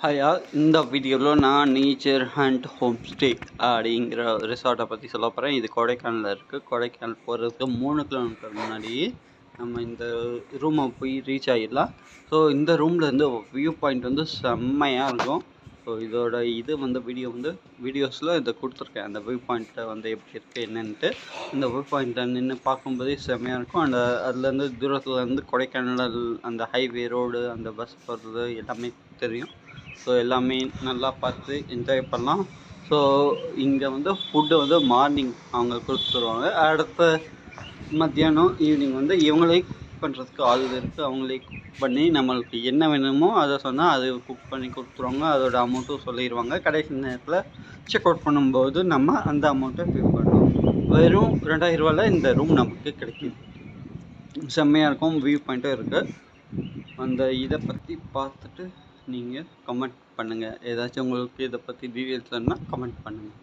ஹாயா இந்த வீடியோவில் நான் நேச்சர் ஹண்ட் ஹோம் ஸ்டே அப்படிங்கிற ரிசார்ட்டை பற்றி சொல்ல போகிறேன். இது கொடைக்கானலில் இருக்குது. கொடைக்கானல் போகிறதுக்கு 3 கிலோமீட்டர் முன்னாடி நம்ம இந்த ரூமை போய் ரீச் ஆகிடலாம். ஸோ இந்த ரூம்லேருந்து வியூ பாயிண்ட் வந்து செம்மையாக இருக்கும். ஸோ இதோட வீடியோஸில் இதை கொடுத்துருக்கேன். அந்த வியூ பாயிண்ட்டை வந்து எப்படி இருக்குது என்னன்ட்டு. இந்த வியூ பாயிண்ட்டை நின்று பார்க்கும்போதே செம்மையாக இருக்கும். அதுலேருந்து தூரத்துலேருந்து கொடைக்கானல் அந்த ஹைவே ரோடு அந்த பஸ் போகிறது எல்லாமே தெரியும். ஸோ எல்லாமே நல்லா பார்த்து என்ஜாய் பண்ணலாம். ஸோ இங்கே வந்து ஃபுட்டு வந்து மார்னிங் அவங்க கொடுத்துருவாங்க. அடுத்த மத்தியானம் ஈவினிங் வந்து இவங்களே குக் பண்ணுறதுக்கு ஆள் இருக்குது. அவங்களே குக் பண்ணி நம்மளுக்கு என்ன வேணுமோ அதை சொன்னால் அது குக் பண்ணி கொடுத்துருவாங்க. அதோட அமௌண்ட்டும் சொல்லிடுவாங்க. கடைசி நேரத்தில் செக் அவுட் பண்ணும்போது நம்ம அந்த அமௌண்ட்டை பே பண்ணுறோம். வெறும் 2000 ரூபாயில் இந்த ரூம் நமக்கு கிடைக்கிது. செம்மையாக இருக்கும். வியூ பாயிண்ட்டும் இருக்குது. அந்த இதை பற்றி பார்த்துட்டு நீங்கள் கமெண்ட் பண்ணுங்கள். ஏதாச்சும் உங்களுக்கு இதை பற்றி டீட்டெயில்ஸ் வேணுன்னா கமெண்ட் பண்ணுங்கள்.